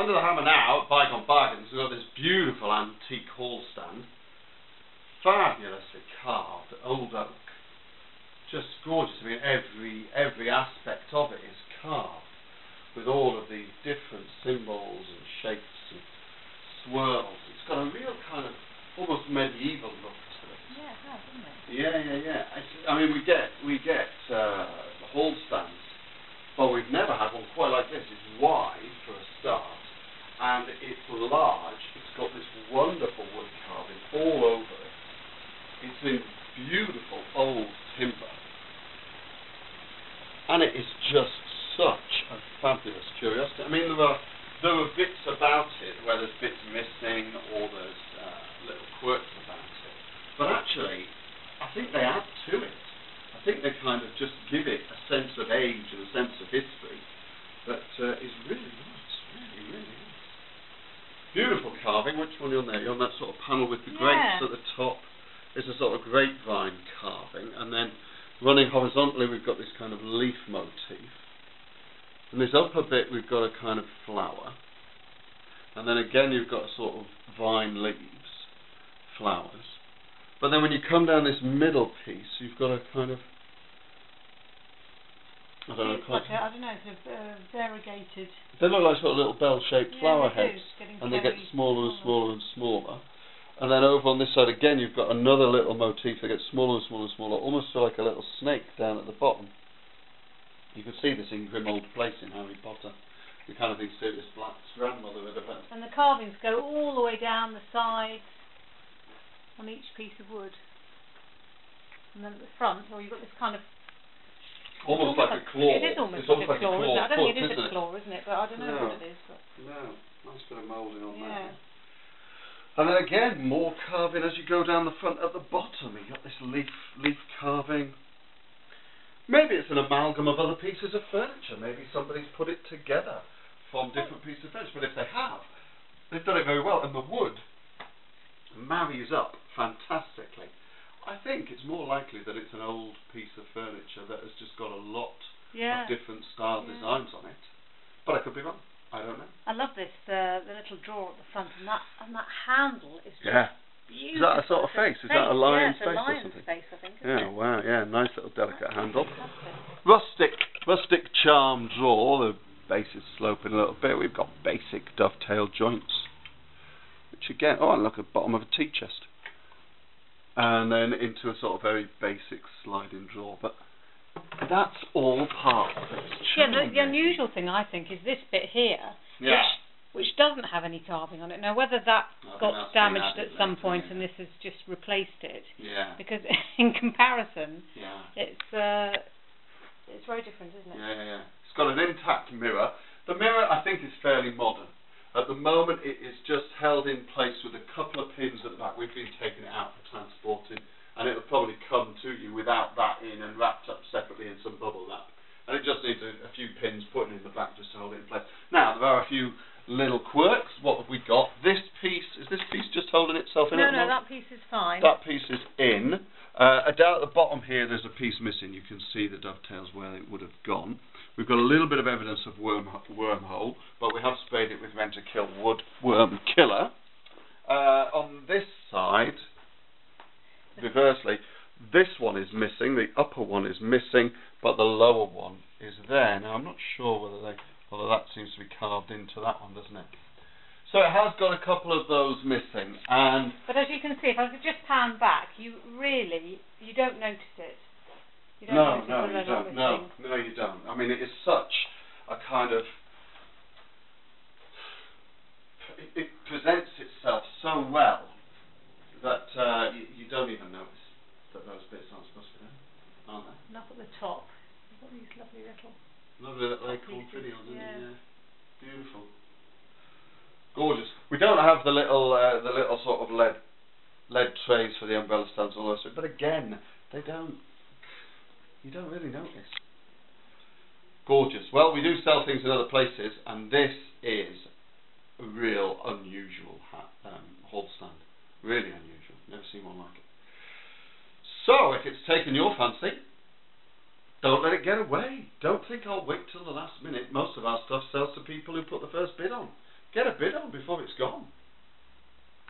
under the hammer now, at Bygone Bargains, we've got this beautiful antique hall stand. Fabulously carved, old oak. Just gorgeous. I mean, every aspect of it is carved with all of these different symbols and shapes and swirls. It's got a real kind of almost medieval look to it. Yeah, it has, doesn't it? Yeah. I mean, we get hall stands, but we've never had one quite like this. It's wide for a start, and it's large. It's got this wonderful wood carving all over it. It's in beautiful old timber, and it is just such a fabulous curiosity. I mean, there are bits about it where there's bits missing or there's little quirks about it, but actually, I think they add to it. I think they kind of just give it a sense of age and a sense of history that is really nice, really nice. Beautiful carving. Which one are you on there? You're on that sort of panel with the grapes at the top. It's a sort of grapevine carving, and then running horizontally we've got this kind of leaf motif. And this upper bit we've got a kind of flower, and then again you've got a sort of vine leaves, flowers. But then when you come down this middle piece, you've got a kind of, I don't know, it's a variegated. They look like sort of little bell-shaped flower heads, and they get smaller and smaller and smaller. And then over on this side again, you've got another little motif that gets smaller and smaller and smaller, almost like a little snake down at the bottom. You can see this in grim old place in Harry Potter. The kind of thing Sirius Black's grandmother would have had. And the carvings go all the way down the sides on each piece of wood. And then at the front, you've got this kind of... Almost like a claw. It is almost like a claw, isn't it? I don't think it is a claw, isn't it? But I don't know what it is. But. No, nice bit of moulding on that. And then again, more carving as you go down the front. At the bottom, you've got this leaf carving. Maybe it's an amalgam of other pieces of furniture. Maybe somebody's put it together from different pieces of furniture. But if they have, they've done it very well. And the wood marries up fantastically. I think it's more likely that it's an old piece of furniture that has just got a lot of different style designs on it. But I could be wrong. I don't know. I love this, the little drawer at the front, and that handle is just beautiful. Is that a sort of face? Is that a lion's face or something? Face, I think, isn't it? Wow, nice little delicate handle. Rustic charm drawer. The base is sloping a little bit. We've got basic dovetail joints, which again, and look at the bottom of a tea chest. And then into a sort of very basic sliding drawer, but that's all part of it. The unusual thing I think is this bit here, which doesn't have any carving on it. Now whether that got damaged at some point and this has just replaced it, because in comparison, it's very different, isn't it? Yeah. It's got an intact mirror. The mirror I think is fairly modern. At the moment it is just held in place with a couple of pins at the back. We've been taking it out for transporting, and it'll probably come to you without that in and wrapped up separately in some bubble wrap. And it just needs a few pins put in the back just to hold it in place. Now, there are a few little quirks. What have we got? Is this piece just holding itself in? No, that piece is fine. That piece is in. Down at the bottom here, there's a piece missing. You can see the dovetails where it would have gone. We've got a little bit of evidence of wormhole, but we have sprayed it with Rent-A-Kill wood worm killer. On this side, reversely, this one is missing, the upper one is missing, but the lower one is there. Now I'm not sure whether that seems to be carved into that one, doesn't it? So it has got a couple of those missing, but as you can see, if I could just pan back, you don't notice it. You don't No, you don't. I mean, it is such a kind of... It presents itself so well that you don't even notice that those bits aren't supposed to be there, aren't they? And up at the top, you've got these lovely little acorn finials, isn't it? Beautiful. Gorgeous. We don't have the little sort of lead trays for the umbrella stands and all those, but again, you don't really notice. Gorgeous. Well, we do sell things in other places, and this is a real unusual hall stand. Really unusual. Never seen one like it. So, if it's taken your fancy, don't let it get away. Don't think I'll wait till the last minute. Most of our stuff sells to people who put the first bid on. get a bid on before it's gone.